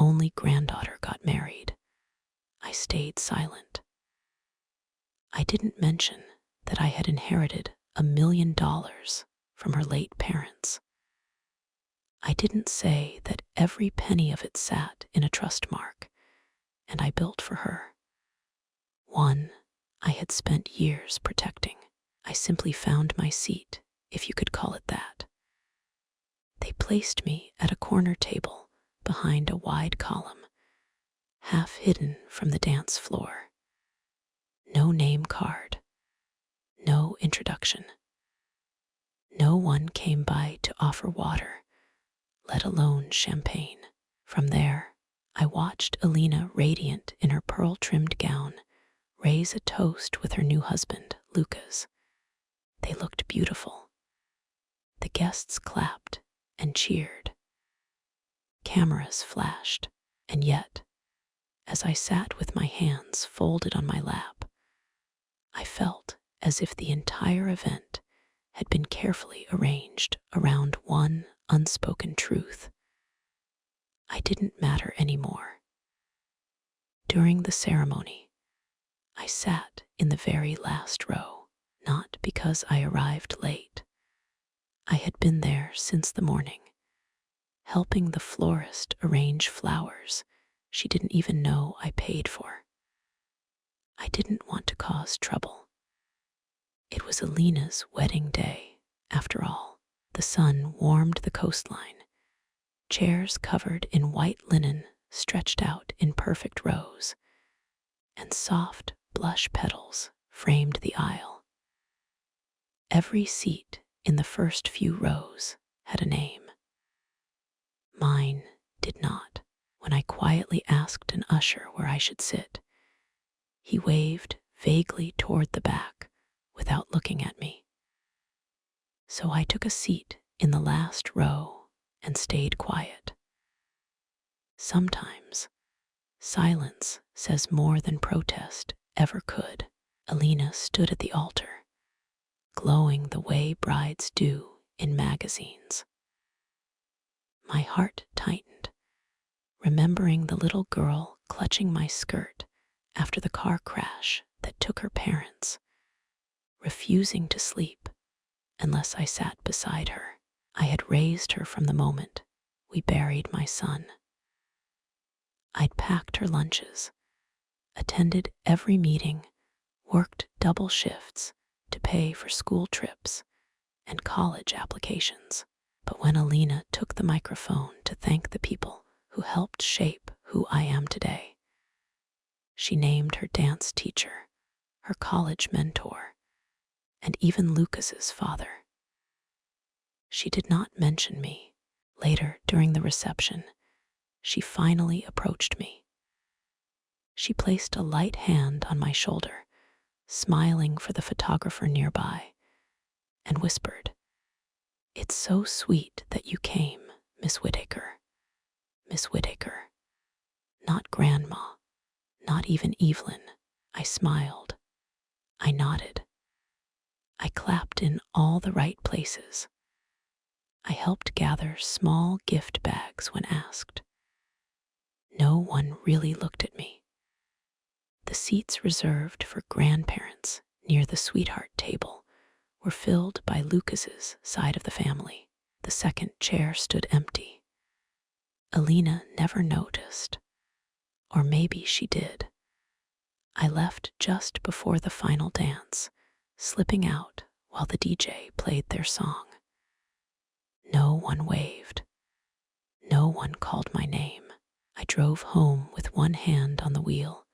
only granddaughter got married. I stayed silent. I didn't mention that I had inherited $1 million from her late parents. I didn't say that every penny of it sat in a trust mark, and I built for her. One I had spent years protecting. I simply found my seat, if you could call it that. They placed me at a corner table behind a wide column, half hidden from the dance floor. No name card, no introduction. No one came by to offer water, let alone champagne. From there, I watched Alina, radiant in her pearl-trimmed gown, raise a toast with her new husband, Lucas. They looked beautiful. The guests clapped and cheered. Cameras flashed, and yet, as I sat with my hands folded on my lap, I felt as if the entire event had been carefully arranged around one unspoken truth. I didn't matter anymore. During the ceremony, I sat in the very last row, not because I arrived late. I had been there since the morning, helping the florist arrange flowers she didn't even know I paid for. I didn't want to cause trouble. It was Alina's wedding day, after all. The sun warmed the coastline. Chairs covered in white linen stretched out in perfect rows, and soft blush petals framed the aisle. Every seat in the first few rows had a name. Mine did not. When I quietly asked an usher where I should sit, he waved vaguely toward the back without looking at me. So I took a seat in the last row and stayed quiet. Sometimes silence says more than protest ever could. Alina stood at the altar, glowing the way brides do in magazines. My heart tightened, remembering the little girl clutching my skirt after the car crash that took her parents, refusing to sleep unless I sat beside her. I had raised her from the moment we buried my son. I'd packed her lunches, attended every meeting, worked double shifts to pay for school trips and college applications. But when Alina took the microphone to thank the people who helped shape who I am today, she named her dance teacher, her college mentor, and even Lucas's father. She did not mention me. Later, during the reception, she finally approached me. She placed a light hand on my shoulder, smiling for the photographer nearby, and whispered, "It's so sweet that you came, Miss Whittaker. Miss Whittaker. Not Grandma, not even Evelyn." I smiled. I nodded. I clapped in all the right places. I helped gather small gift bags when asked. No one really looked at me. The seats reserved for grandparents near the sweetheart table were filled by Lucas's side of the family. The second chair stood empty. Alina never noticed, or maybe she did. I left just before the final dance, slipping out while the DJ played their song. No one waved. No one called my name. I drove home with one hand on the wheel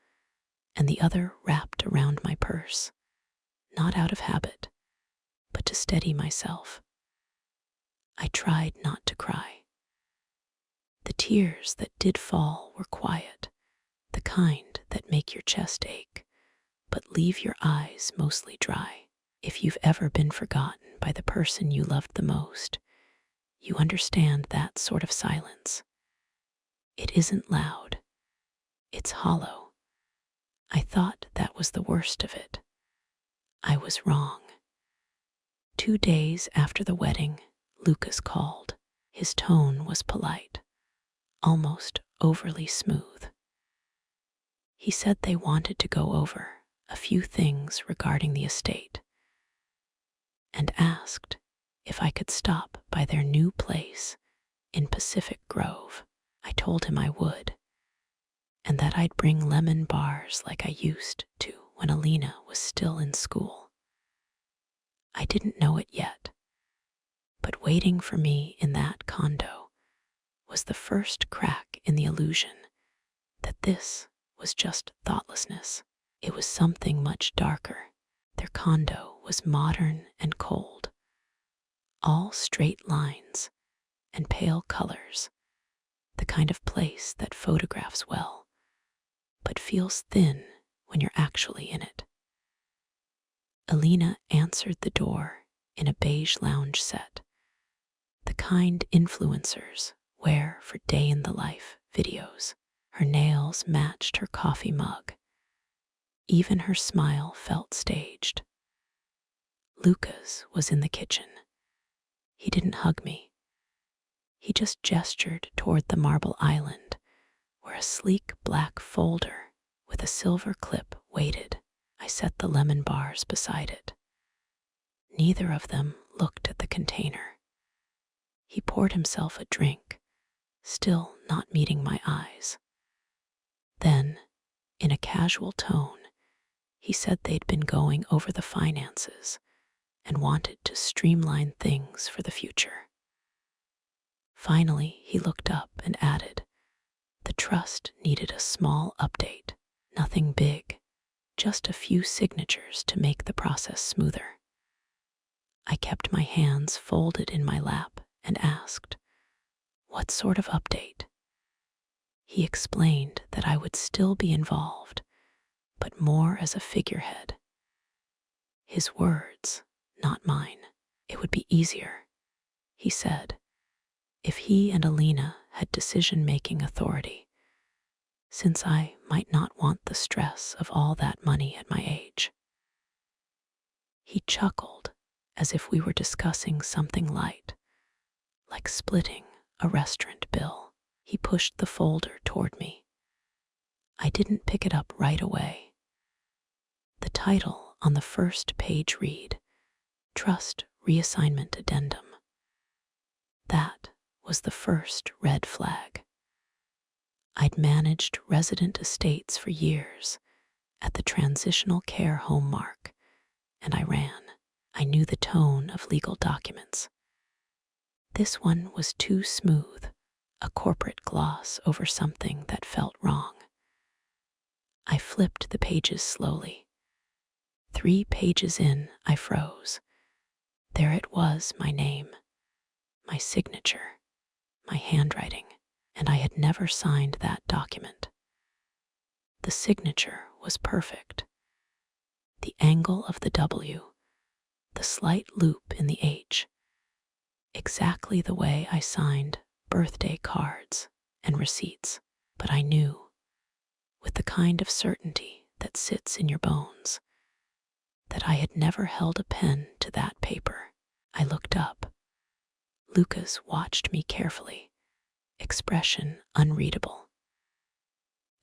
and the other wrapped around my purse, not out of habit, but to steady myself. I tried not to cry. The tears that did fall were quiet, the kind that make your chest ache, but leave your eyes mostly dry. If you've ever been forgotten by the person you loved the most, you understand that sort of silence. It isn't loud. It's hollow. I thought that was the worst of it. I was wrong. 2 days after the wedding, Lucas called. His tone was polite, almost overly smooth. He said they wanted to go over a few things regarding the estate and asked if I could stop by their new place in Pacific Grove. I told him I would, and that I'd bring lemon bars like I used to when Alina was still in school. I didn't know it yet, but waiting for me in that condo was the first crack in the illusion that this was just thoughtlessness. It was something much darker. Their condo was modern and cold, all straight lines and pale colors, the kind of place that photographs well, but feels thin when you're actually in it. Alina answered the door in a beige lounge set, the kind influencers wear for day-in-the-life videos. Her nails matched her coffee mug. Even her smile felt staged. Lucas was in the kitchen. He didn't hug me. He just gestured toward the marble island, where a sleek black folder with a silver clip waited. I set the lemon bars beside it. Neither of them looked at the container. He poured himself a drink, still not meeting my eyes. Then, in a casual tone, he said they'd been going over the finances and wanted to streamline things for the future. Finally, he looked up and added, the trust needed a small update, nothing big, just a few signatures to make the process smoother. I kept my hands folded in my lap and asked, what sort of update? He explained that I would still be involved, but more as a figurehead. His words, not mine. It would be easier, he said, if he and Alina had decision-making authority, since I might not want the stress of all that money at my age. He chuckled as if we were discussing something light, like splitting a restaurant bill. He pushed the folder toward me. I didn't pick it up right away. The title on the first page read, Trust Reassignment Addendum. That was the first red flag. I'd managed resident estates for years at the Transitional Care Home Mark, and I ran. I knew the tone of legal documents. This one was too smooth, a corporate gloss over something that felt wrong. I flipped the pages slowly. 3 pages in, I froze. There it was, my name, my signature, my handwriting, and I had never signed that document. The signature was perfect. The angle of the W, the slight loop in the H, exactly the way I signed birthday cards and receipts. But I knew, with the kind of certainty that sits in your bones, that I had never held a pen to that paper. I looked up. Lucas watched me carefully, expression unreadable.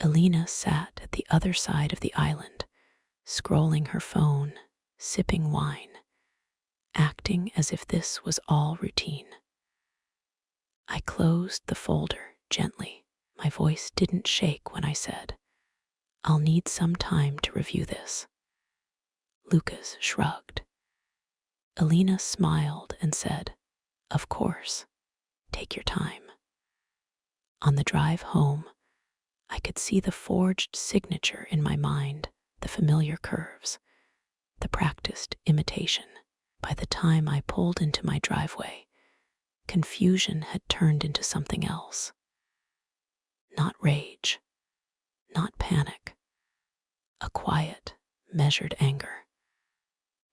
Alina sat at the other side of the island, scrolling her phone, sipping wine, acting as if this was all routine. I closed the folder gently. My voice didn't shake when I said, I'll need some time to review this. Lucas shrugged. Alina smiled and said, of course, take your time. On the drive home, I could see the forged signature in my mind, the familiar curves, the practiced imitation. By the time I pulled into my driveway, confusion had turned into something else. Not rage, not panic, a quiet, measured anger.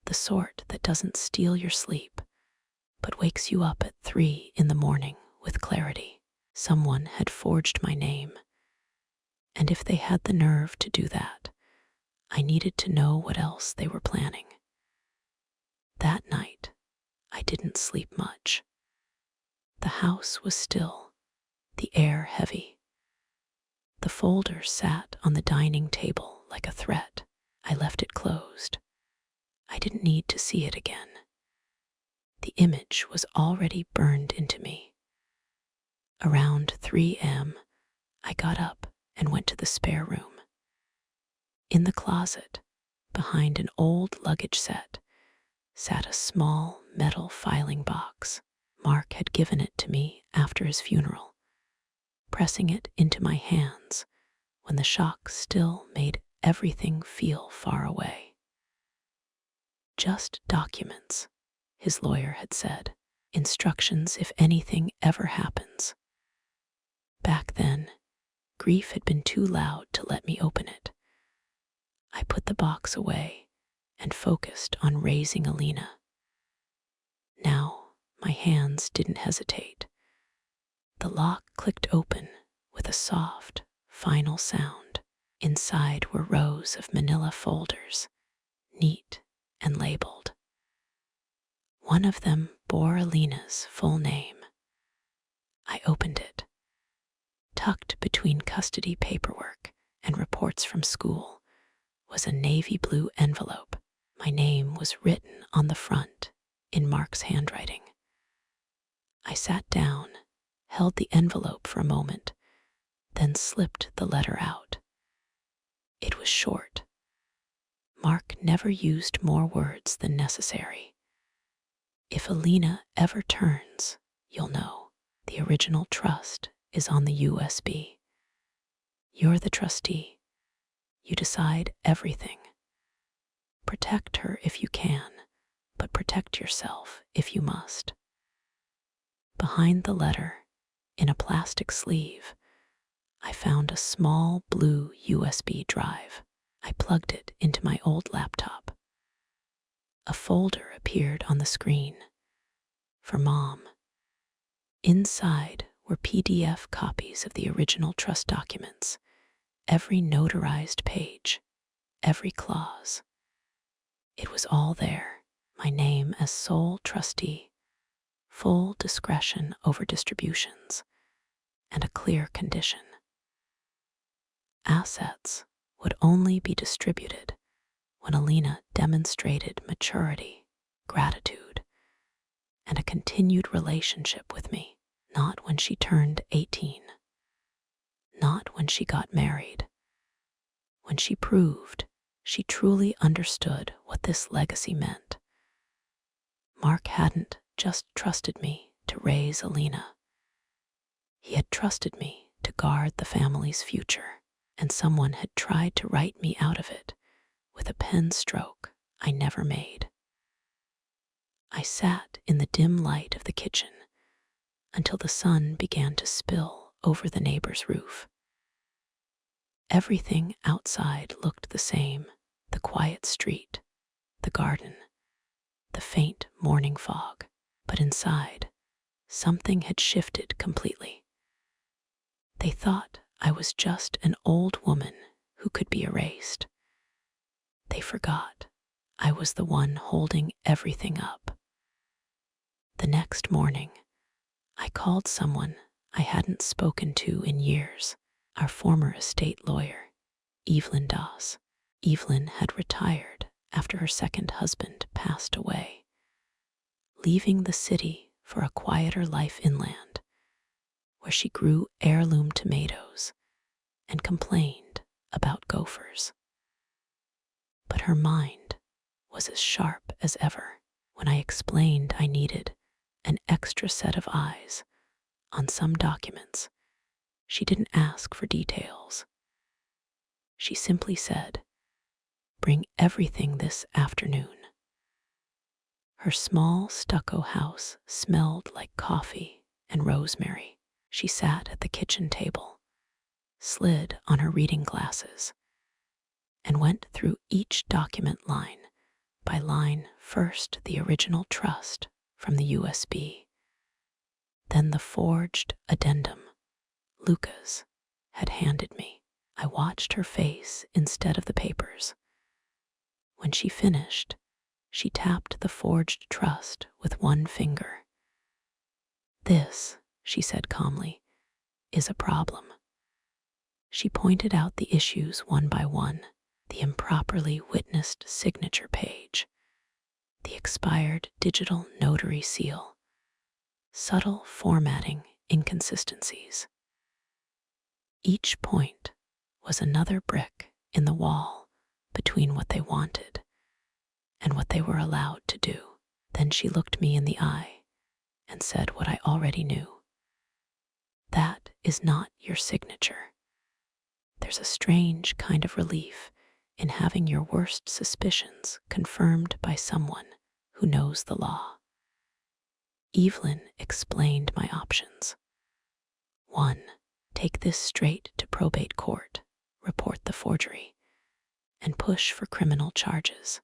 The sort that doesn't steal your sleep, but wakes you up at 3 in the morning with clarity. Someone had forged my name, and if they had the nerve to do that, I needed to know what else they were planning. That night, I didn't sleep much. The house was still, the air heavy. The folder sat on the dining table like a threat. I left it closed. I didn't need to see it again. The image was already burned into me. Around 3 a.m., I got up and went to the spare room. In the closet, behind an old luggage set, sat a small metal filing box. Mark had given it to me after his funeral, pressing it into my hands when the shock still made everything feel far away. Just documents, his lawyer had said. Instructions if anything ever happens. Back then, grief had been too loud to let me open it. I put the box away and focused on raising Alina. Now, my hands didn't hesitate. The lock clicked open with a soft, final sound. Inside were rows of manila folders, neat and labeled. One of them bore Alina's full name. I opened it. Tucked between custody paperwork and reports from school was a navy blue envelope. My name was written on the front in Mark's handwriting. I sat down, held the envelope for a moment, then slipped the letter out. It was short. Mark never used more words than necessary. If Alina ever turns, you'll know. The original trust is on the USB. You're the trustee. You decide everything. Protect her if you can, but protect yourself if you must. Behind the letter, in a plastic sleeve, I found a small blue USB drive. I plugged it into my old laptop. A folder appeared on the screen. For Mom. Inside were PDF copies of the original trust documents, every notarized page, every clause. It was all there, my name as sole trustee, full discretion over distributions, and a clear condition. Assets would only be distributed when Alina demonstrated maturity, gratitude, and a continued relationship with me, not when she turned 18, not when she got married, when she proved she truly understood what this legacy meant. Mark hadn't just trusted me to raise Alina. He had trusted me to guard the family's future, and someone had tried to write me out of it with a pen stroke I never made. I sat in the dim light of the kitchen until the sun began to spill over the neighbor's roof. Everything outside looked the same: the quiet street, the garden, the faint morning fog. But inside, something had shifted completely. They thought I was just an old woman who could be erased. They forgot I was the one holding everything up. The next morning, I called someone I hadn't spoken to in years, our former estate lawyer, Evelyn Das. Evelyn had retired after her second husband passed away, leaving the city for a quieter life inland, where she grew heirloom tomatoes and complained about gophers. But her mind was as sharp as ever. When I explained I needed an extra set of eyes on some documents, she didn't ask for details. She simply said, "Bring everything this afternoon." Her small stucco house smelled like coffee and rosemary. She sat at the kitchen table, slid on her reading glasses, and went through each document line by line. First, the original trust from the USB, then the forged addendum Lucas had handed me. I watched her face instead of the papers. When she finished, she tapped the forged trust with one finger. "This," she said calmly, "is a problem." She She pointed out the issues one by one: the improperly witnessed signature page, the expired digital notary seal, subtle formatting inconsistencies. Each point was another brick in the wall between what they wanted and what they were allowed to do. Then she looked me in the eye and said what I already knew. That is not your signature. There's a strange kind of relief in having your worst suspicions confirmed by someone who knows the law. Evelyn explained my options. 1. Take this straight to probate court, report the forgery, and push for criminal charges.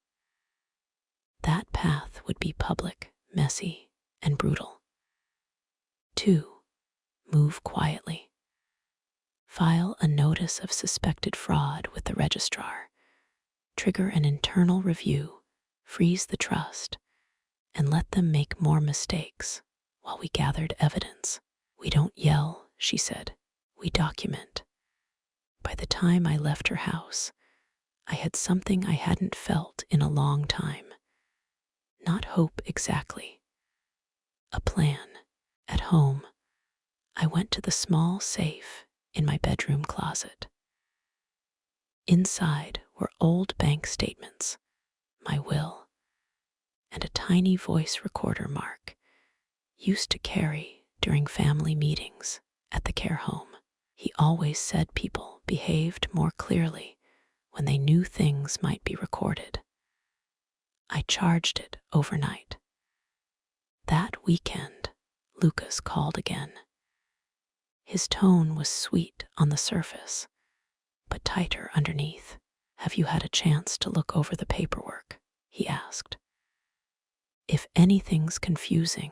That path would be public, messy, and brutal. 2. Move quietly. File a notice of suspected fraud with the registrar, trigger an internal review, freeze the trust, and let them make more mistakes while we gathered evidence. We don't yell, she said. We document. By the time I left her house, I had something I hadn't felt in a long time. Not hope exactly. A plan. At home, I went to the small safe in my bedroom closet. Inside were old bank statements, my will, and a tiny voice recorder Mark used to carry during family meetings at the care home. He always said people behaved more clearly when they knew things might be recorded. I charged it overnight. That weekend, Lucas called again. His tone was sweet on the surface, but tighter underneath. Have you had a chance to look over the paperwork? He asked. If anything's confusing,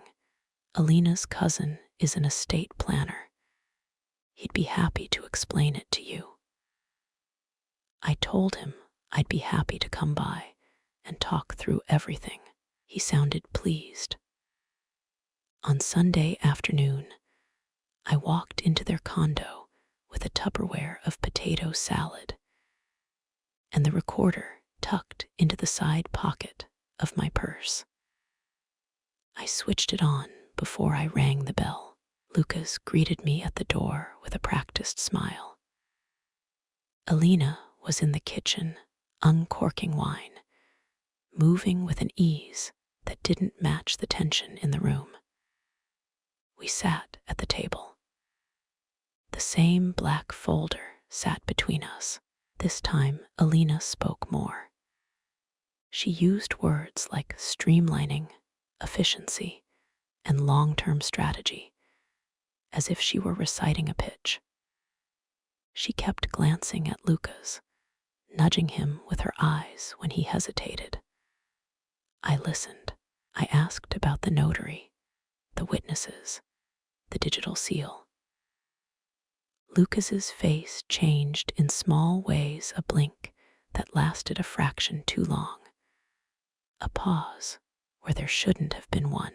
Alina's cousin is an estate planner. He'd be happy to explain it to you. I told him I'd be happy to come by and talk through everything. He sounded pleased. On Sunday afternoon, I walked into their condo with a Tupperware of potato salad and the recorder tucked into the side pocket of my purse. I switched it on before I rang the bell. Lucas greeted me at the door with a practiced smile. Alina was in the kitchen, uncorking wine, moving with an ease that didn't match the tension in the room. We sat at the table. The same black folder sat between us. This time, Alina spoke more. She used words like streamlining, efficiency, and long-term strategy, as if she were reciting a pitch. She kept glancing at Lucas, nudging him with her eyes when he hesitated. I listened. I asked about the notary, the witnesses, the digital seal. Lucas's face changed in small ways, a blink that lasted a fraction too long. A pause where there shouldn't have been one.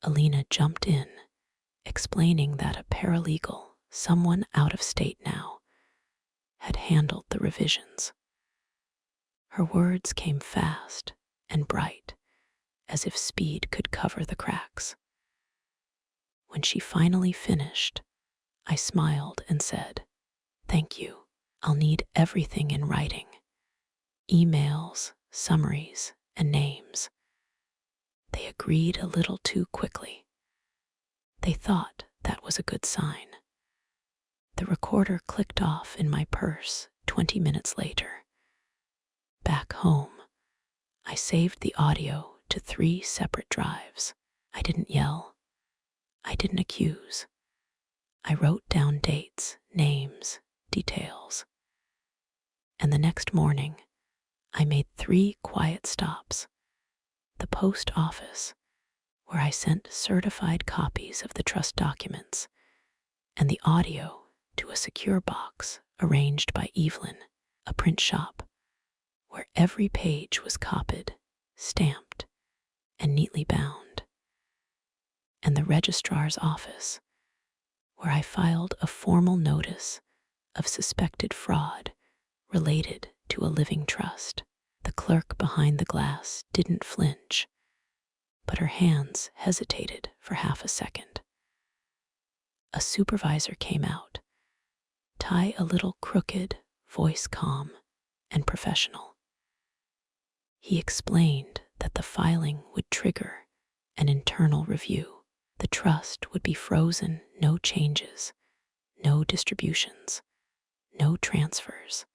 Alina jumped in, explaining that a paralegal, someone out of state now, had handled the revisions. Her words came fast and bright, as if speed could cover the cracks. When she finally finished, I smiled and said, "Thank you. I'll need everything in writing. Emails, summaries, and names." They agreed a little too quickly. They thought that was a good sign. The recorder clicked off in my purse 20 minutes later. Back home, I saved the audio to 3 separate drives. I didn't yell. I didn't accuse. I wrote down dates, names, details. And the next morning, I made 3 quiet stops. The post office, where I sent certified copies of the trust documents, and the audio to a secure box arranged by Evelyn, a print shop, where every page was copied, stamped, and neatly bound, and the registrar's office, where I filed a formal notice of suspected fraud related to a living trust. The clerk behind the glass didn't flinch, but her hands hesitated for half a second. A supervisor came out, tie a little crooked, voice calm and professional. He explained that the filing would trigger an internal review. The trust would be frozen, no changes, no distributions, no transfers,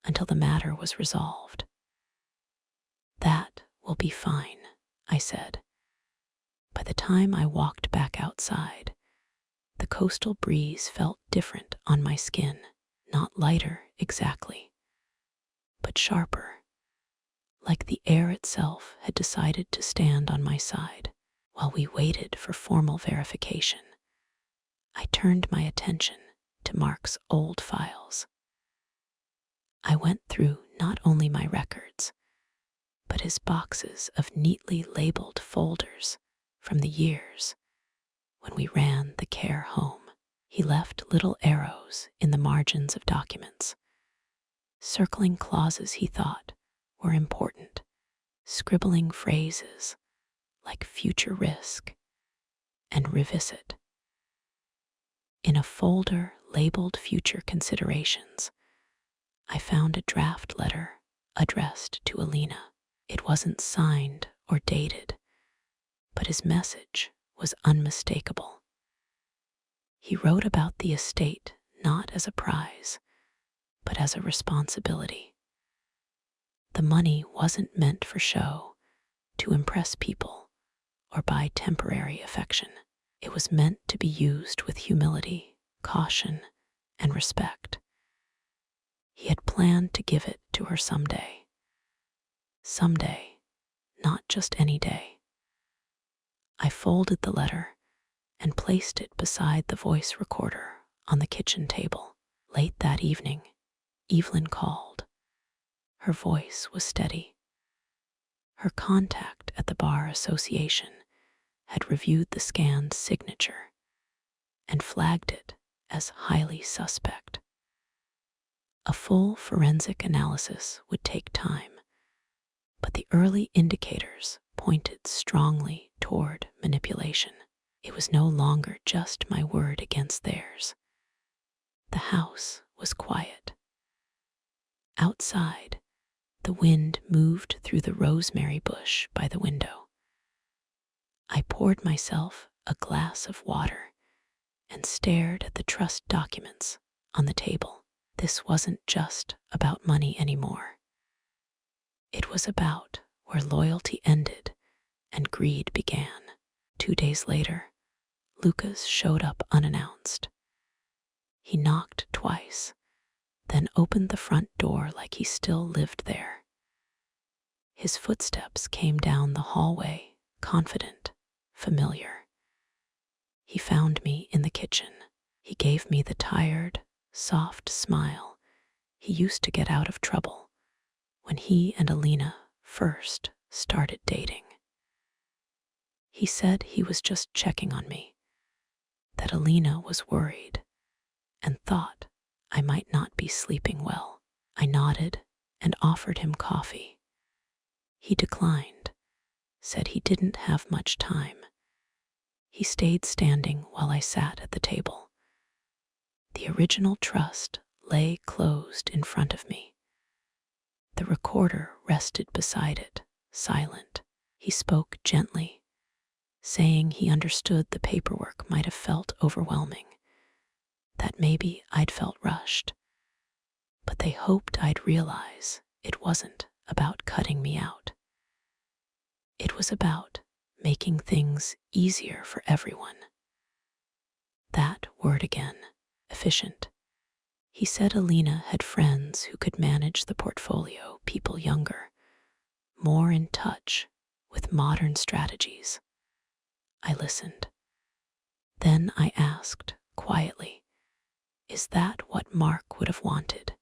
until the matter was resolved. That will be fine, I said. By the time I walked back outside, the coastal breeze felt different on my skin, not lighter exactly, but sharper, like the air itself had decided to stand on my side. While we waited for formal verification, I turned my attention to Mark's old files. I went through not only my records, but his boxes of neatly labeled folders from the years when we ran the care home. He left little arrows in the margins of documents, circling clauses he thought were important, scribbling phrases like future risk and revisit. In a folder labeled future considerations, I found a draft letter addressed to Alina. It wasn't signed or dated, but his message was unmistakable. He wrote about the estate not as a prize, but as a responsibility. The money wasn't meant for show, to impress people, or buy temporary affection. It was meant to be used with humility, caution, and respect. He had planned to give it to her someday. Someday, not just any day. I folded the letter and placed it beside the voice recorder on the kitchen table. Late that evening, Evelyn called. Her voice was steady. Her contact at the Bar Association had reviewed the scanned signature and flagged it as highly suspect. A full forensic analysis would take time, but the early indicators pointed strongly toward manipulation. It was no longer just my word against theirs. The house was quiet. Outside, the wind moved through the rosemary bush by the window. I poured myself a glass of water and stared at the trust documents on the table. This wasn't just about money anymore. It was about where loyalty ended and greed began. 2 days later, Lucas showed up unannounced. He knocked twice, then opened the front door like he still lived there. His footsteps came down the hallway, confident, familiar. He found me in the kitchen. He gave me the tired, soft smile he used to get out of trouble when he and Alina first started dating. He said he was just checking on me, that Alina was worried and thought I might not be sleeping well. I nodded and offered him coffee. He declined, said he didn't have much time. He stayed standing while I sat at the table. The original trust lay closed in front of me. The recorder rested beside it, silent. He spoke gently, saying he understood the paperwork might have felt overwhelming, that maybe I'd felt rushed, but they hoped I'd realize it wasn't about cutting me out. It was about making things easier for everyone. That word again, efficient. He said Alina had friends who could manage the portfolio, people younger, more in touch with modern strategies. I listened. Then I asked quietly, "Is that what Mark would have wanted?"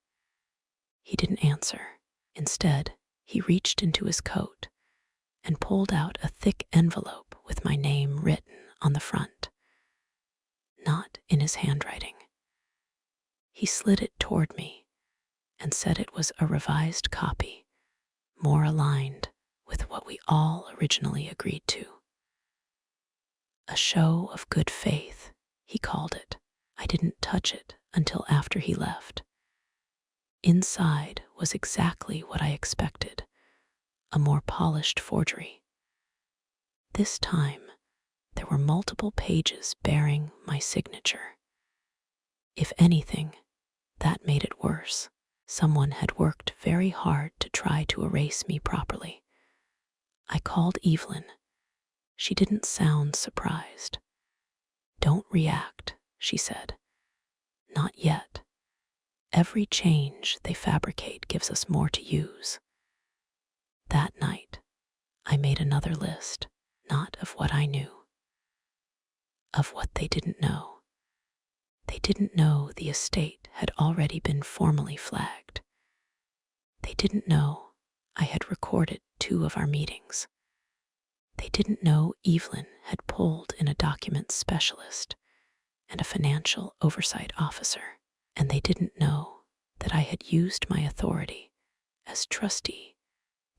He didn't answer. Instead, he reached into his coat and pulled out a thick envelope with my name written on the front, not in his handwriting. He slid it toward me and said it was a revised copy, more aligned with what we all originally agreed to. A show of good faith, he called it. I didn't touch it until after he left. Inside was exactly what I expected, a more polished forgery. This time, there were multiple pages bearing my signature. If anything, that made it worse. Someone had worked very hard to try to erase me properly. I called Evelyn. She didn't sound surprised. "Don't react," she said. "Not yet. Every change they fabricate gives us more to use." That night, I made another list, not of what I knew, of what they didn't know. They didn't know the estate had already been formally flagged. They didn't know I had recorded 2 of our meetings. They didn't know Evelyn had pulled in a document specialist and a financial oversight officer. And they didn't know that I had used my authority as trustee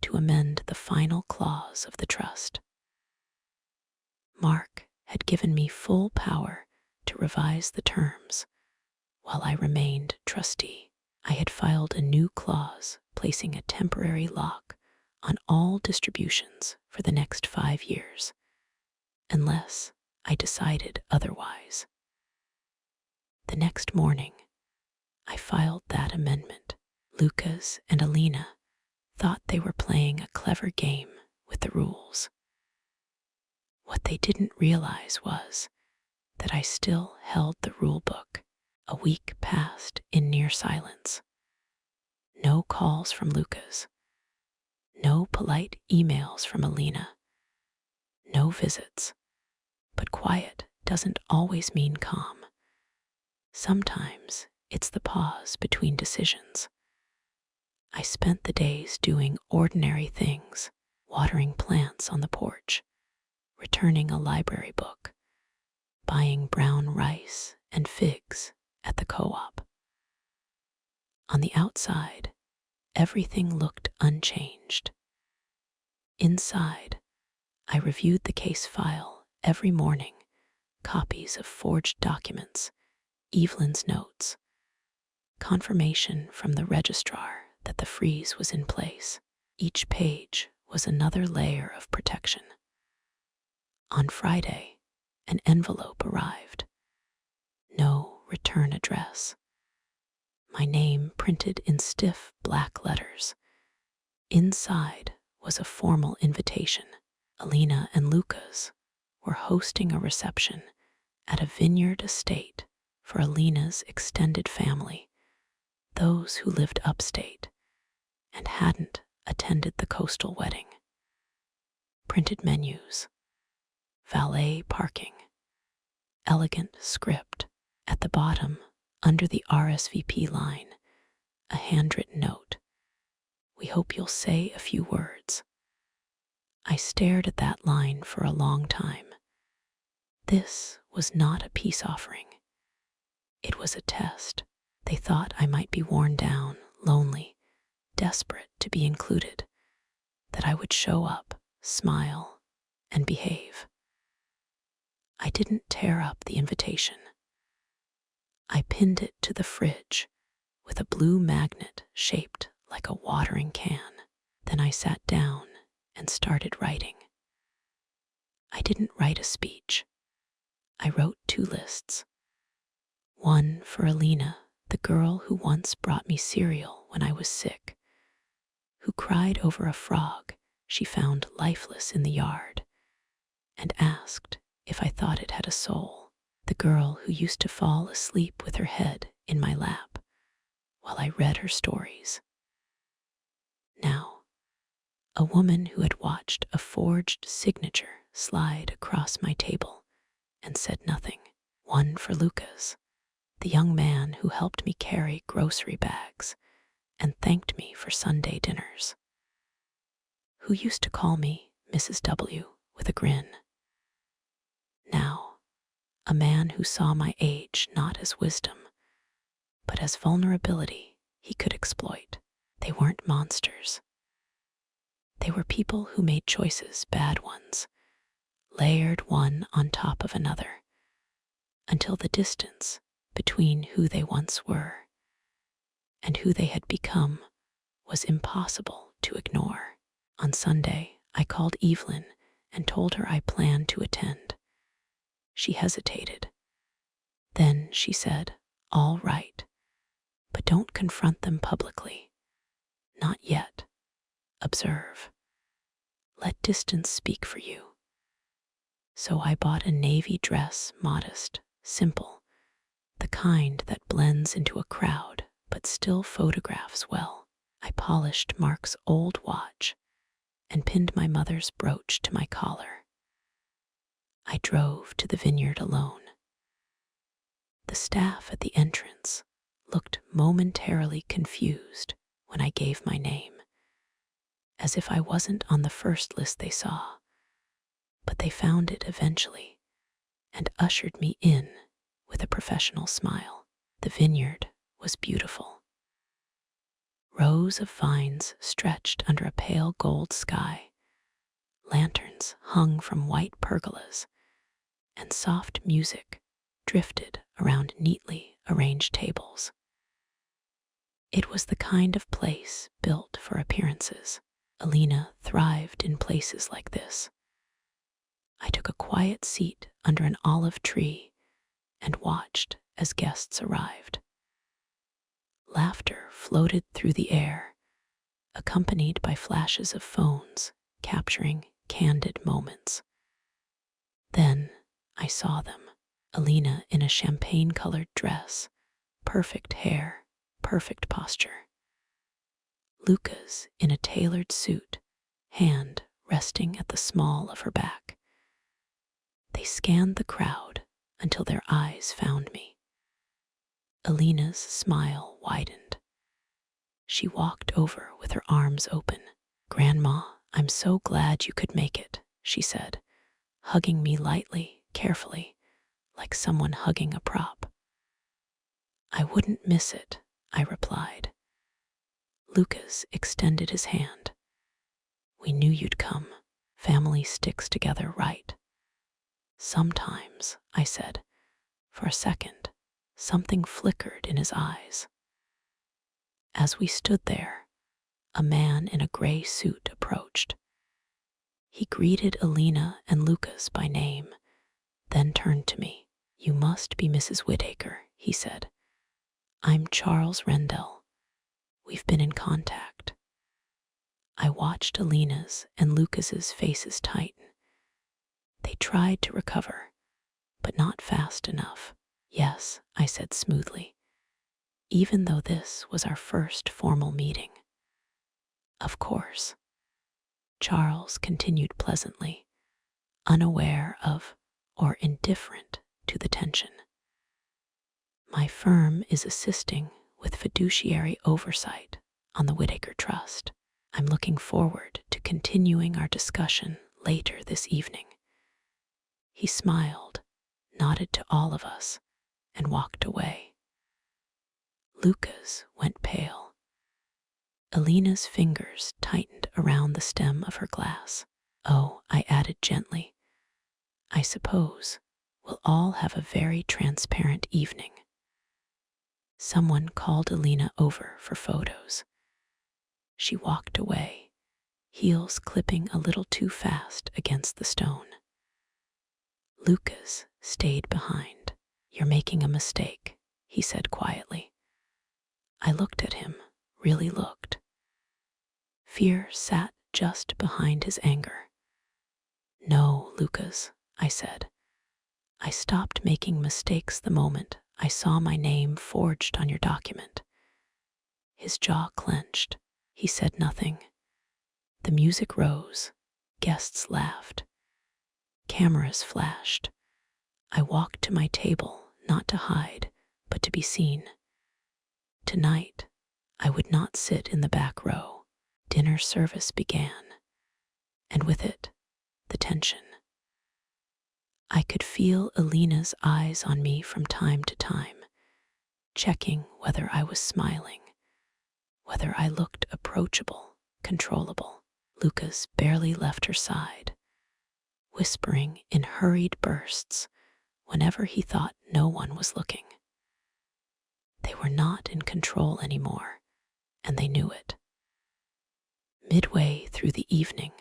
to amend the final clause of the trust. Mark had given me full power to revise the terms while I remained trustee. I had filed a new clause placing a temporary lock on all distributions for the next 5 years, unless I decided otherwise. The next morning, I filed that amendment. Lucas and Alina thought they were playing a clever game with the rules. What they didn't realize was that I still held the rule book. A week passed in near silence. No calls from Lucas. No polite emails from Alina. No visits. But quiet doesn't always mean calm. Sometimes it's the pause between decisions. I spent the days doing ordinary things, watering plants on the porch, returning a library book, buying brown rice and figs at the co-op. On the outside, everything looked unchanged. Inside, I reviewed the case file every morning, copies of forged documents, Evelyn's notes, confirmation from the registrar that the freeze was in place. Each page was another layer of protection. On Friday, an envelope arrived. No return address. My name printed in stiff black letters. Inside was a formal invitation. Alina and Lucas were hosting a reception at a vineyard estate for Alina's extended family, those who lived upstate and hadn't attended the coastal wedding. Printed menus, valet parking, elegant script. At the bottom, under the RSVP line, a handwritten note. "We hope you'll say a few words." I stared at that line for a long time. This was not a peace offering. It was a test. They thought I might be worn down, lonely, desperate to be included, that I would show up, smile, and behave. I didn't tear up the invitation. I pinned it to the fridge with a blue magnet shaped like a watering can. Then I sat down and started writing. I didn't write a speech. I wrote 2 lists. One for Alina, the girl who once brought me cereal when I was sick, who cried over a frog she found lifeless in the yard and asked if I thought it had a soul. The girl who used to fall asleep with her head in my lap while I read her stories. Now, a woman who had watched a forged signature slide across my table and said nothing. One for Lucas, the young man who helped me carry grocery bags and thanked me for Sunday dinners, who used to call me Mrs. W with a grin. Now, a man who saw my age not as wisdom, but as vulnerability he could exploit. They weren't monsters. They were people who made choices, bad ones, layered one on top of another, until the distance between who they once were and who they had become was impossible to ignore. On Sunday, I called Evelyn and told her I planned to attend. She hesitated. Then she said, "All right, but don't confront them publicly. Not yet. Observe. Let distance speak for you." So I bought a navy dress, modest, simple, the kind that blends into a crowd but still photographs well. I polished Mark's old watch and pinned my mother's brooch to my collar. I drove to the vineyard alone. The staff at the entrance looked momentarily confused when I gave my name, as if I wasn't on the first list they saw, but they found it eventually and ushered me in with a professional smile. The vineyard was beautiful. Rows of vines stretched under a pale gold sky, lanterns hung from white pergolas, and soft music drifted around neatly arranged tables. It was the kind of place built for appearances. Alina thrived in places like this. I took a quiet seat under an olive tree and watched as guests arrived. Laughter floated through the air, accompanied by flashes of phones capturing candid moments. Then I saw them. Alina in a champagne-colored dress, perfect hair, perfect posture. Lucas in a tailored suit, hand resting at the small of her back. They scanned the crowd until their eyes found me. Alina's smile widened. She walked over with her arms open. "Grandma, I'm so glad you could make it," she said, hugging me lightly, carefully, like someone hugging a prop. "I wouldn't miss it," I replied. Lucas extended his hand. "We knew you'd come. Family sticks together, right?" "Sometimes," I said. For a second, something flickered in his eyes. As we stood there, a man in a gray suit approached. He greeted Alina and Lucas by name, then turned to me. "You must be Mrs. Whittaker," he said. "I'm Charles Rendell. We've been in contact." I watched Alina's and Lucas's faces tighten. They tried to recover, but not fast enough. "Yes," I said smoothly, even though this was our first formal meeting. "Of course," Charles continued pleasantly, unaware of or indifferent to the tension. "My firm is assisting with fiduciary oversight on the Whittaker Trust. I'm looking forward to continuing our discussion later this evening." He smiled, nodded to all of us, and walked away. Lucas went pale. Alina's fingers tightened around the stem of her glass. "Oh," I added gently, "I suppose we'll all have a very transparent evening." Someone called Alina over for photos. She walked away, heels clipping a little too fast against the stone. Lucas stayed behind. "You're making a mistake," he said quietly. I looked at him, really looked. Fear sat just behind his anger. "No, Lucas," I said. "I stopped making mistakes the moment I saw my name forged on your document." His jaw clenched. He said nothing. The music rose. Guests laughed. Cameras flashed. I walked to my table, not to hide, but to be seen. Tonight, I would not sit in the back row. Dinner service began, and with it, the tension. I could feel Alina's eyes on me from time to time, checking whether I was smiling, whether I looked approachable, controllable. Lucas barely left her side, whispering in hurried bursts whenever he thought no one was looking. They were not in control anymore, and they knew it. Midway through the evening,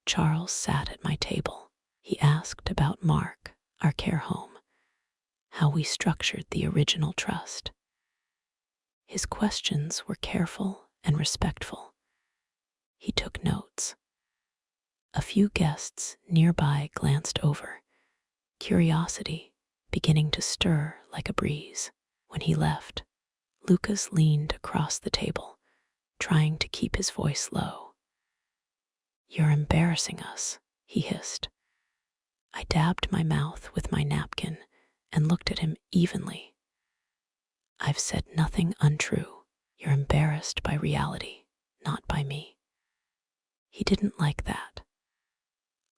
Charles sat at my table. He asked about Mark, our care home, how we structured the original trust. His questions were careful and respectful. He took notes. A few guests nearby glanced over, curiosity beginning to stir like a breeze. When he left, Lucas leaned across the table, trying to keep his voice low. "You're embarrassing us," he hissed. I dabbed my mouth with my napkin and looked at him evenly. "I've said nothing untrue. You're embarrassed by reality, not by me." He didn't like that.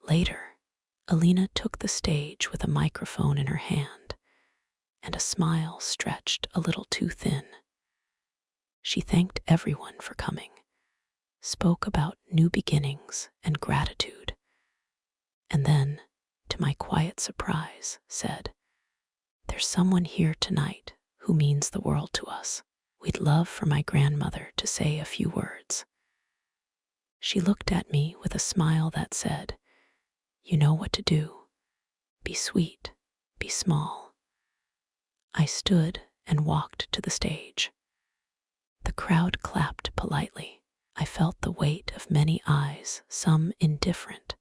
Later, Alina took the stage with a microphone in her hand, and a smile stretched a little too thin. She thanked everyone for coming, spoke about new beginnings and gratitude, and then, to my quiet surprise, said, "There's someone here tonight who means the world to us. We'd love for my grandmother to say a few words." She looked at me with a smile that said, "You know what to do. Be sweet, be small." I stood and walked to the stage. The crowd clapped politely. I felt the weight of many eyes, some indifferent,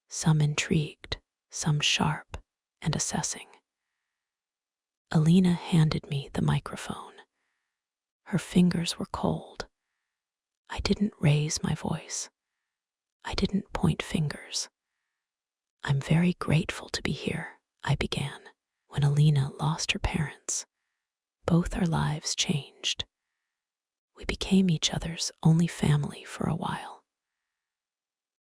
some intrigued, some sharp and assessing. Alina handed me the microphone. Her fingers were cold. I didn't raise my voice. I didn't point fingers. "I'm very grateful to be here," I began. "When Alina lost her parents, both our lives changed. We became each other's only family for a while.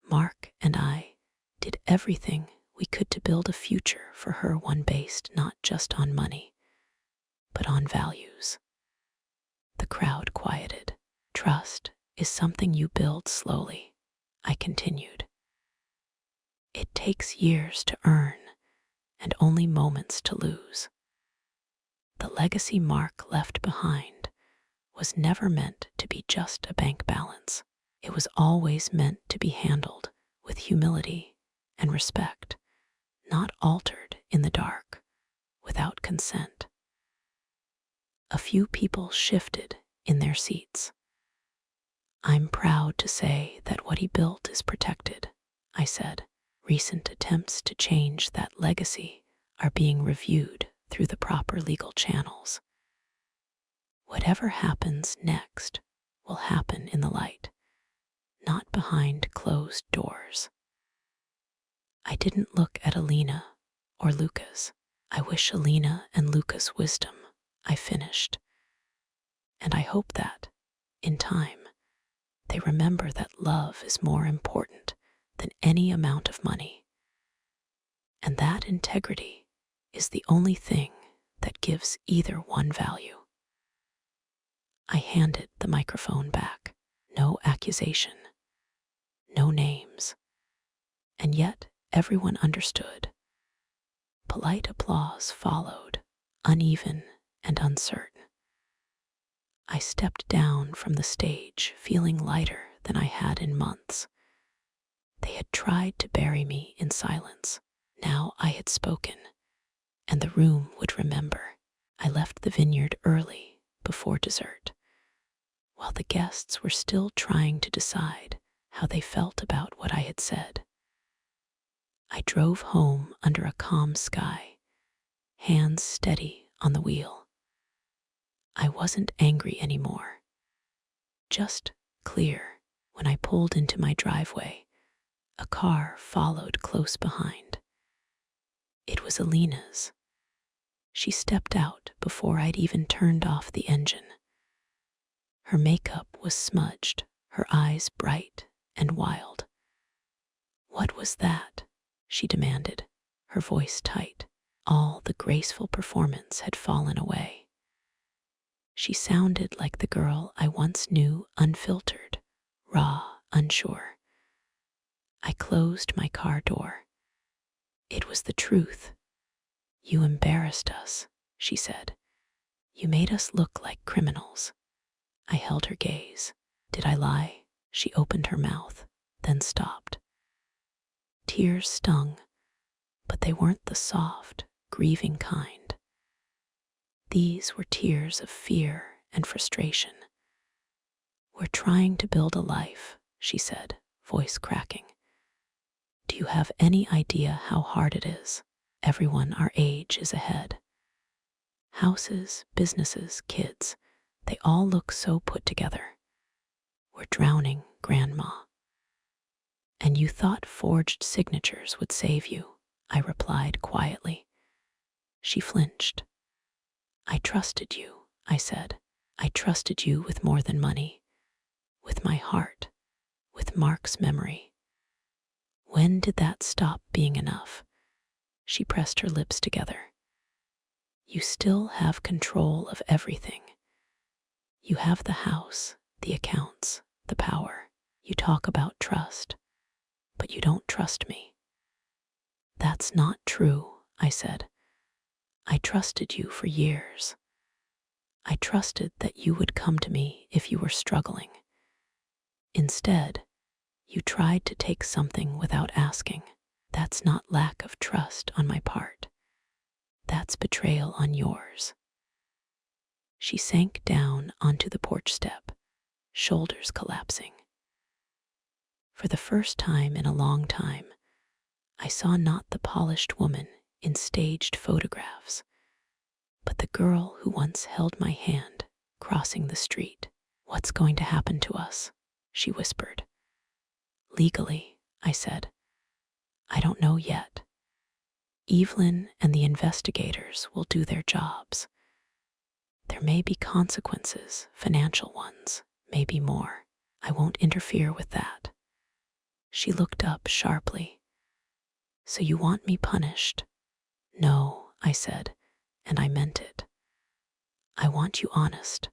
Mark and I did everything we could to build a future for her, one based not just on money, but on values." The crowd quieted. "Trust is something you build slowly," I continued. "It takes years to earn and only moments to lose. The legacy Mark left behind was never meant to be just a bank balance. It was always meant to be handled with humility and respect, not altered in the dark, without consent." A few people shifted in their seats. "I'm proud to say that what he built is protected," I said. "Recent attempts to change that legacy are being reviewed through the proper legal channels. Whatever happens next will happen in the light, not behind closed doors." I didn't look at Alina or Lucas. "I wish Alina and Lucas wisdom," I finished. "And I hope that, in time, they remember that love is more important than any amount of money, and that integrity is the only thing that gives either one value." I handed the microphone back. No accusation, no names, and yet everyone understood. Polite applause followed, uneven and uncertain. I stepped down from the stage feeling lighter than I had in months. They had tried to bury me in silence. Now I had spoken, and the room would remember. I left the vineyard early, before dessert, while the guests were still trying to decide how they felt about what I had said. I drove home under a calm sky, hands steady on the wheel. I wasn't angry anymore, just clear. When I pulled into my driveway, a car followed close behind. It was Alina's. She stepped out before I'd even turned off the engine. Her makeup was smudged, her eyes bright and wild. "What was that?" she demanded, her voice tight. All the graceful performance had fallen away. She sounded like the girl I once knew, unfiltered, raw, unsure. I closed my car door. It was the truth. "You embarrassed us," she said. "You made us look like criminals." I held her gaze. Did I lie? She opened her mouth, then stopped. Tears stung, but they weren't the soft, grieving kind. These were tears of fear and frustration. "We're trying to build a life," she said, voice cracking. "Do you have any idea how hard it is? Everyone our age is ahead. Houses, businesses, kids, they all look so put together. We're drowning, Grandma." "And you thought forged signatures would save you," I replied quietly. She flinched. "I trusted you," I said. "I trusted you with more than money, with my heart, with Mark's memory." "When did that stop being enough?" She pressed her lips together. "You still have control of everything. You have the house, the accounts, the power. You talk about trust, but you don't trust me." "That's not true," I said. "I trusted you for years. I trusted that you would come to me if you were struggling. Instead, you tried to take something without asking. That's not lack of trust on my part. That's betrayal on yours." She sank down onto the porch step, shoulders collapsing. For the first time in a long time, I saw not the polished woman in staged photographs, but the girl who once held my hand crossing the street. "What's going to happen to us?" she whispered. "Legally," I said. "I don't know yet. Evelyn and the investigators will do their jobs. There may be consequences, financial ones, maybe more. I won't interfere with that." She looked up sharply. "So you want me punished?" "No," I said, and I meant it. "I want you honest.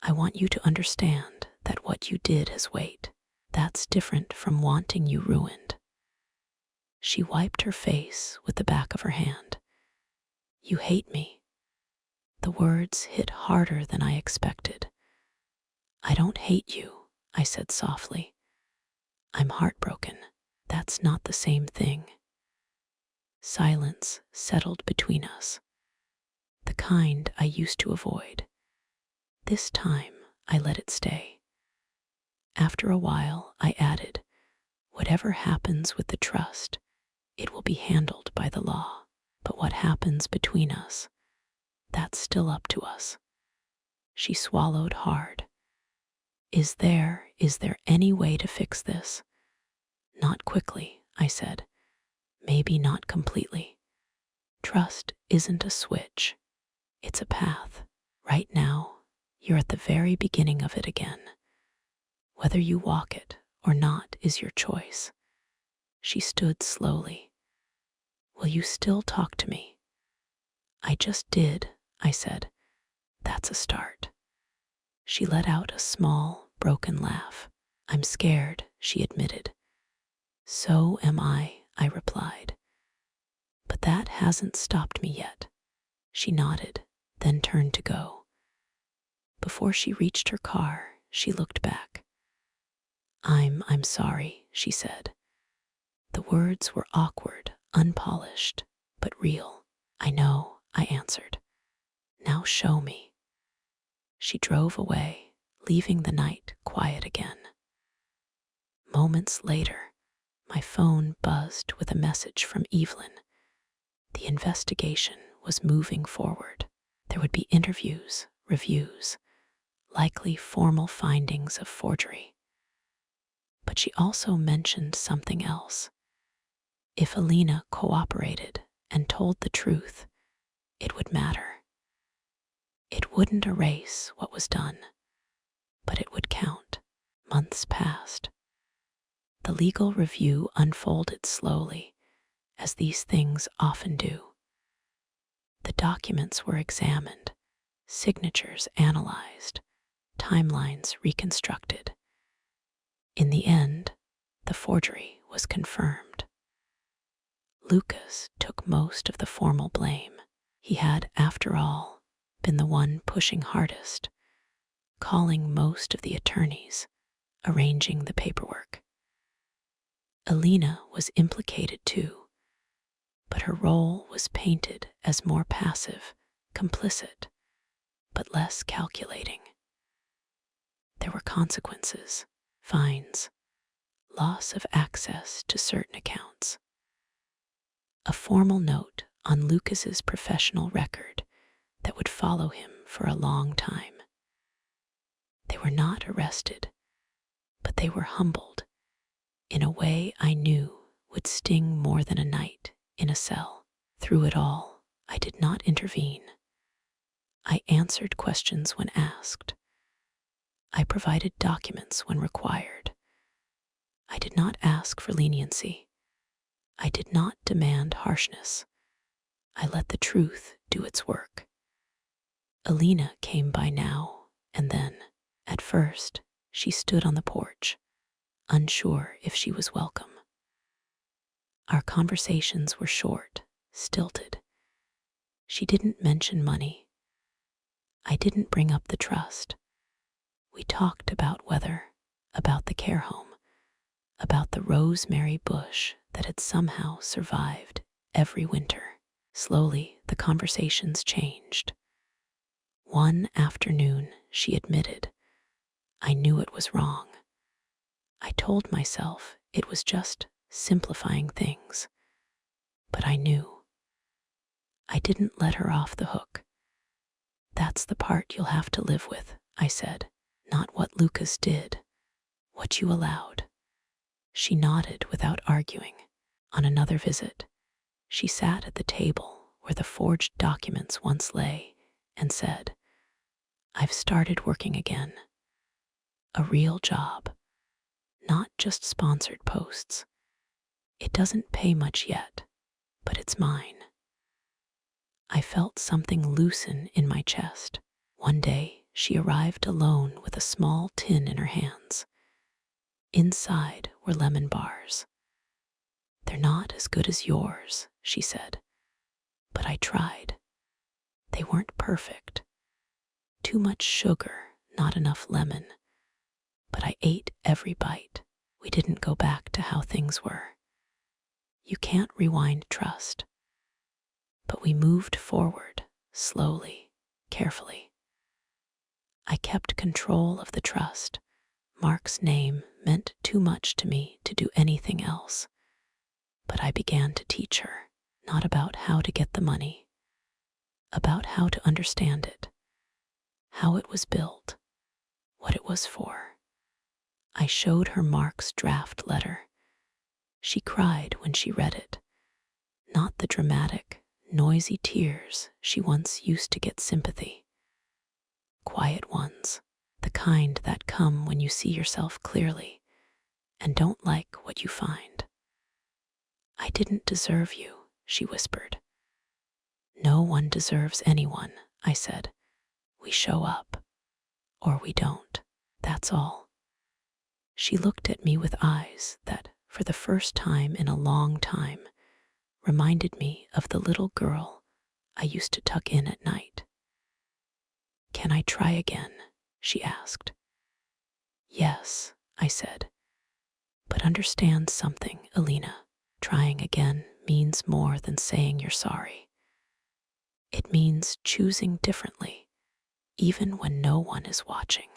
I want you to understand that what you did has weight. That's different from wanting you ruined." She wiped her face with the back of her hand. "You hate me." The words hit harder than I expected. "I don't hate you," I said softly. "I'm heartbroken. That's not the same thing." Silence settled between us, the kind I used to avoid. This time, I let it stay. After a while, I added, "Whatever happens with the trust, it will be handled by the law. But what happens between us, that's still up to us." She swallowed hard. Is there any way to fix this?" "Not quickly," I said. "Maybe not completely. Trust isn't a switch. It's a path. Right now, you're at the very beginning of it again. Whether you walk it or not is your choice." She stood slowly. "Will you still talk to me?" "I just did," I said. "That's a start." She let out a small, broken laugh. "I'm scared," she admitted. "So am I replied. "But that hasn't stopped me yet." She nodded, then turned to go. Before she reached her car, she looked back. I'm sorry," she said. The words were awkward, unpolished, but real. "I know," I answered. "Now show me." She drove away, leaving the night quiet again. Moments later, my phone buzzed with a message from Evelyn. The investigation was moving forward. There would be interviews, reviews, likely formal findings of forgery. But she also mentioned something else. If Alina cooperated and told the truth, it would matter. It wouldn't erase what was done, but it would count. Months passed. The legal review unfolded slowly, as these things often do. The documents were examined, signatures analyzed, timelines reconstructed. In the end, the forgery was confirmed. Lucas took most of the formal blame. He had, after all, been the one pushing hardest, calling most of the attorneys, arranging the paperwork. Alina was implicated too, but her role was painted as more passive, complicit, but less calculating. There were consequences, fines, loss of access to certain accounts. A formal note on Lucas's professional record that would follow him for a long time. They were not arrested, but they were humbled in a way I knew would sting more than a night in a cell. Through it all, I did not intervene. I answered questions when asked. I provided documents when required. I did not ask for leniency. I did not demand harshness. I let the truth do its work. Alina came by now and then. At first, she stood on the porch, unsure if she was welcome. Our conversations were short, stilted. She didn't mention money. I didn't bring up the trust. We talked about weather, about the care home, about the rosemary bush that had somehow survived every winter. Slowly, the conversations changed. One afternoon, she admitted, I knew it was wrong. I told myself it was just simplifying things, but I knew. I didn't let her off the hook. That's the part you'll have to live with, I said, not what Lucas did, what you allowed. She nodded without arguing. On another visit, she sat at the table where the forged documents once lay and said, I've started working again. A real job, not just sponsored posts. It doesn't pay much yet, but it's mine. I felt something loosen in my chest. One day, she arrived alone with a small tin in her hands. Inside were lemon bars. They're not as good as yours, she said, but I tried. They weren't perfect. Too much sugar, not enough lemon. But I ate every bite. We didn't go back to how things were. You can't rewind trust. But we moved forward, slowly, carefully. I kept control of the trust. Mark's name meant too much to me to do anything else. But I began to teach her, not about how to get the money, about how to understand it, how it was built, what it was for. I showed her Mark's draft letter. She cried when she read it, not the dramatic, noisy tears she once used to get sympathy. Quiet ones, the kind that come when you see yourself clearly and don't like what you find. I didn't deserve you, she whispered. No one deserves anyone, I said. We show up, or we don't, that's all. She looked at me with eyes that, for the first time in a long time, reminded me of the little girl I used to tuck in at night. Can I try again? She asked. Yes, I said. But understand something, Alina. Trying again means more than saying you're sorry. It means choosing differently, even when no one is watching.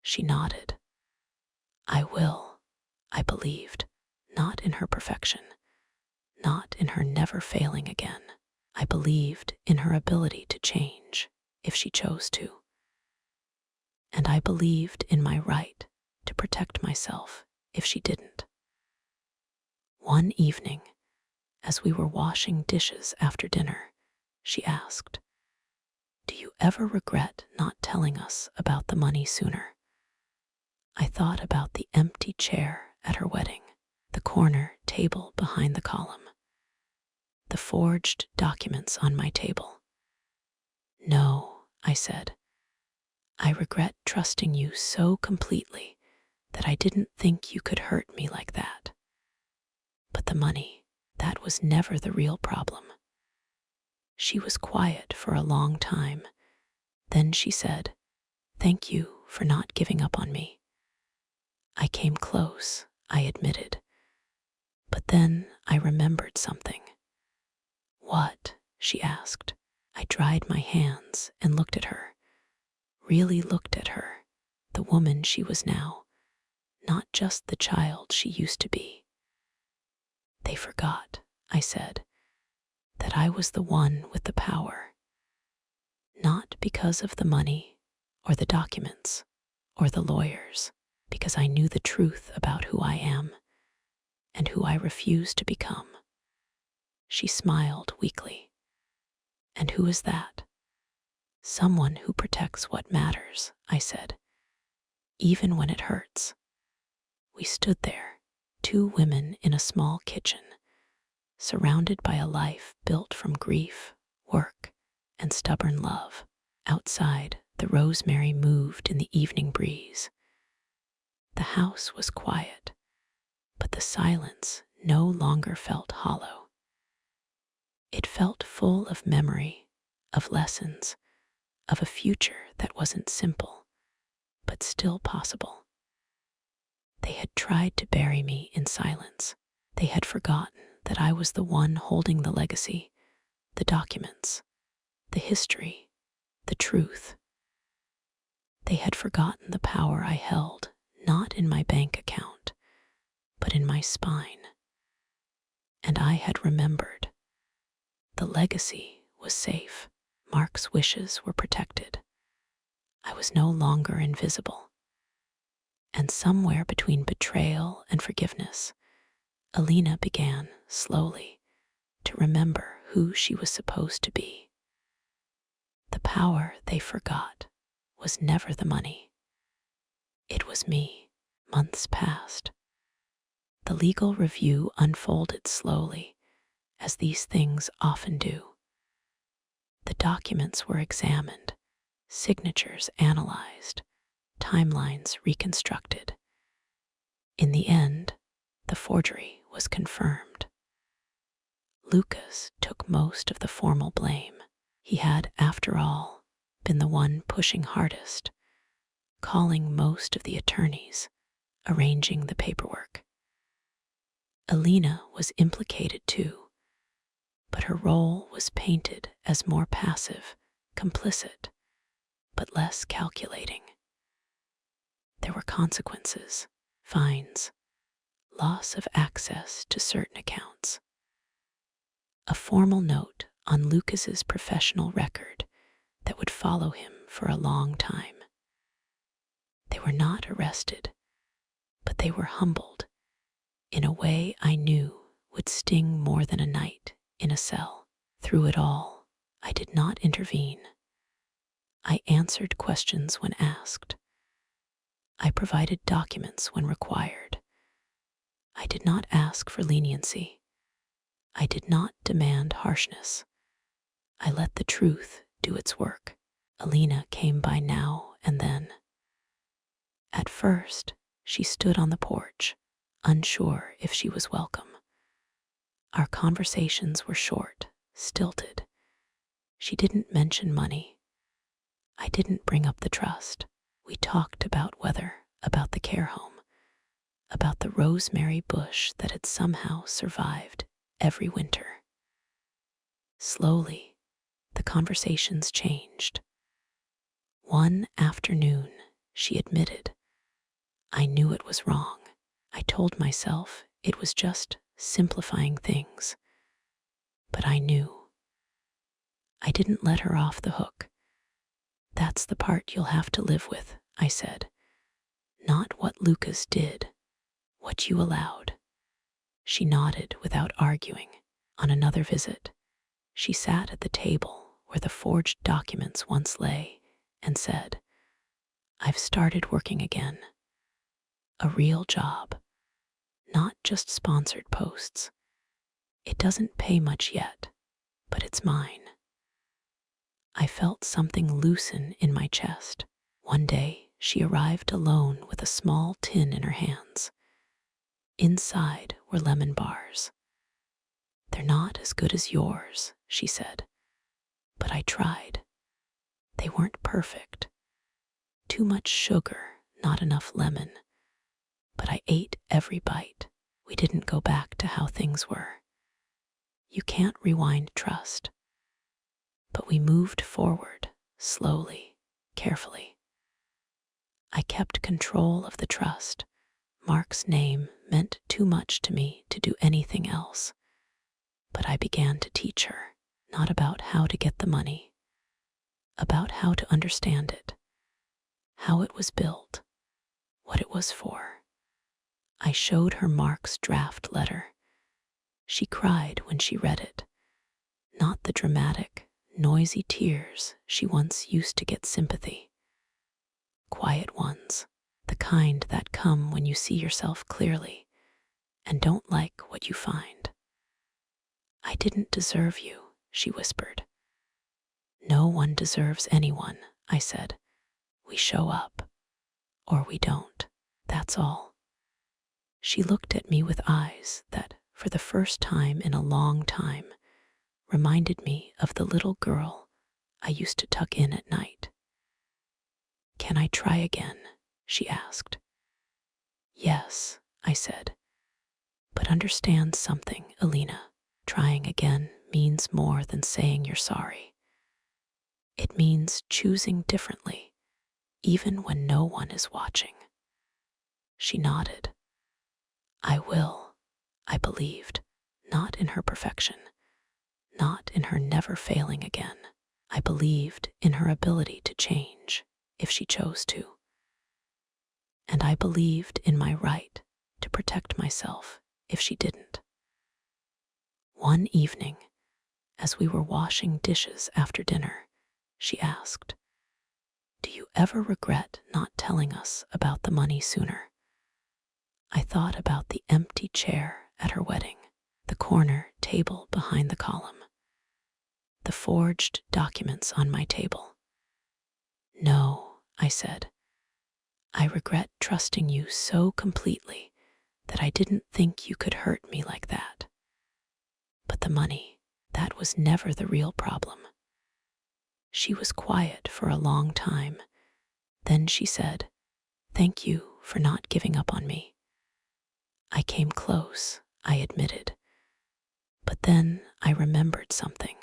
She nodded. I will, I believed, not in her perfection, not in her never failing again. I believed in her ability to change if she chose to. And I believed in my right to protect myself if she didn't. One evening, as we were washing dishes after dinner, she asked, Do you ever regret not telling us about the money sooner? I thought about the empty chair at her wedding, the corner table behind the column, the forged documents on my table. No, I said. I regret trusting you so completely that I didn't think you could hurt me like that. But the money, that was never the real problem. She was quiet for a long time. Then she said, "Thank you for not giving up on me." I came close, I admitted. But then I remembered something. "What?" she asked. I dried my hands and looked at her, really looked at her, the woman she was now, not just the child she used to be. "They forgot," I said, "that I was the one with the power. Not because of the money or the documents or the lawyers, because I knew the truth about who I am and who I refuse to become." She smiled weakly. "And who is that?" "Someone who protects what matters," I said, "even when it hurts." We stood there, two women in a small kitchen, surrounded by a life built from grief, work, and stubborn love. Outside, the rosemary moved in the evening breeze. The house was quiet, but the silence no longer felt hollow. It felt full of memory, of lessons, of a future that wasn't simple, but still possible. They had tried to bury me in silence. They had forgotten that I was the one holding the legacy, the documents, the history, the truth. They had forgotten the power I held, not in my bank account, but in my spine. And I had remembered. The legacy was safe. Mark's wishes were protected. I was no longer invisible. And somewhere between betrayal and forgiveness, Alina began, slowly, to remember who she was supposed to be. The power they forgot was never the money. It was me. Months passed. The legal review unfolded slowly, as these things often do. The documents were examined, signatures analyzed, timelines reconstructed. In the end, the forgery was confirmed. Lucas took most of the formal blame. He had, after all, been the one pushing hardest, calling most of the attorneys, arranging the paperwork. Alina was implicated too, but her role was painted as more passive, complicit, but less calculating. There were consequences, fines, loss of access to certain accounts. A formal note on Lucas's professional record that would follow him for a long time. They were not arrested, but they were humbled in a way I knew would sting more than a night in a cell. Through it all, I did not intervene. I answered questions when asked. I provided documents when required. I did not ask for leniency. I did not demand harshness. I let the truth do its work. Alina came by now and then. At first, she stood on the porch, unsure if she was welcome. Our conversations were short, stilted. She didn't mention money. I didn't bring up the trust. We talked about weather, about the care home, about the rosemary bush that had somehow survived every winter. Slowly, the conversations changed. One afternoon, she admitted, "I knew it was wrong. I told myself it was just simplifying things. But I knew." I didn't let her off the hook. "That's the part you'll have to live with," I said. "Not what Lucas did, what you allowed." She nodded without arguing. On another visit, she sat at the table where the forged documents once lay and said, "I've started working again. A real job, not just sponsored posts. It doesn't pay much yet, but it's mine." I felt something loosen in my chest. One day, she arrived alone with a small tin in her hands. Inside were lemon bars. "They're not as good as yours," she said, "but I tried. They weren't perfect. Too much sugar, not enough lemon. But I ate every bite. We didn't go back to how things were. You can't rewind trust. But we moved forward, slowly, carefully. I kept control of the trust. Mark's name meant too much to me to do anything else. But I began to teach her, not about how to get the money, about how to understand it, how it was built, what it was for. I showed her Mark's draft letter. She cried when she read it. Not the dramatic, noisy tears she once used to get sympathy. Quiet ones, the kind that come when you see yourself clearly and don't like what you find. "I didn't deserve you," she whispered. "No one deserves anyone," I said. "We show up, or we don't. That's all." She looked at me with eyes that, for the first time in a long time, reminded me of the little girl I used to tuck in at night. "Can I try again?" she asked. "Yes," I said. "But understand something, Alina. Trying again means more than saying you're sorry. It means choosing differently, even when no one is watching." She nodded. "I will," I believed, not in her perfection, not in her never failing again. I believed in her ability to change if she chose to. And I believed in my right to protect myself if she didn't. One evening, as we were washing dishes after dinner, she asked, "Do you ever regret not telling us about the money sooner?" I thought about the empty chair at her wedding, the corner table behind the column, the forged documents on my table. "No," I said. "I regret trusting you so completely that I didn't think you could hurt me like that. But the money, that was never the real problem." She was quiet for a long time. Then she said, "Thank you for not giving up on me." I came close, I admitted. But then I remembered something.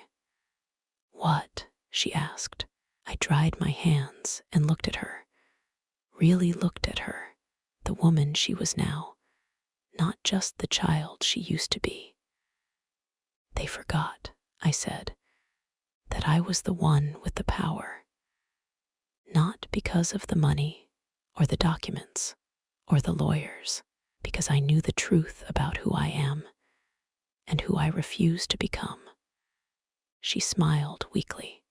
"What?" she asked. I dried my hands and looked at her, really looked at her, the woman she was now, not just the child she used to be. "They forgot," I said, "that I was the one with the power. Not because of the money or the documents or the lawyers, because I knew the truth about who I am and who I refuse to become." She smiled weakly.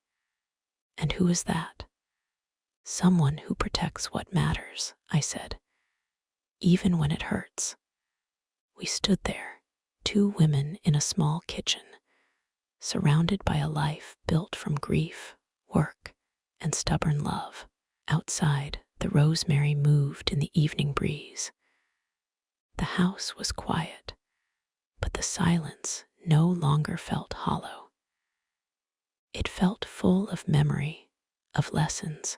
"And who is that?" "Someone who protects what matters," I said, "even when it hurts." We stood there, two women in a small kitchen, surrounded by a life built from grief, work, and stubborn love. Outside, the rosemary moved in the evening breeze. The house was quiet, but the silence no longer felt hollow. It felt full of memory, of lessons,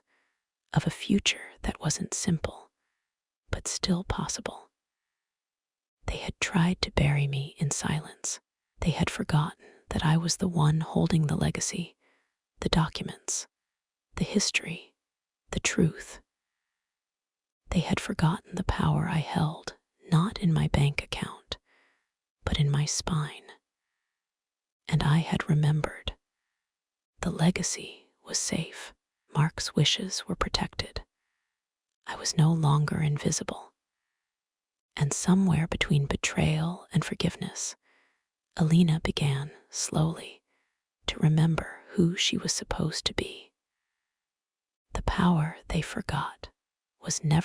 of a future that wasn't simple, but still possible. They had tried to bury me in silence. They had forgotten that I was the one holding the legacy, the documents, the history, the truth. They had forgotten the power I held, not in my bank account, but in my spine. And I had remembered. The legacy was safe. Mark's wishes were protected. I was no longer invisible. And somewhere between betrayal and forgiveness, Alina began, slowly, to remember who she was supposed to be. The power they forgot was never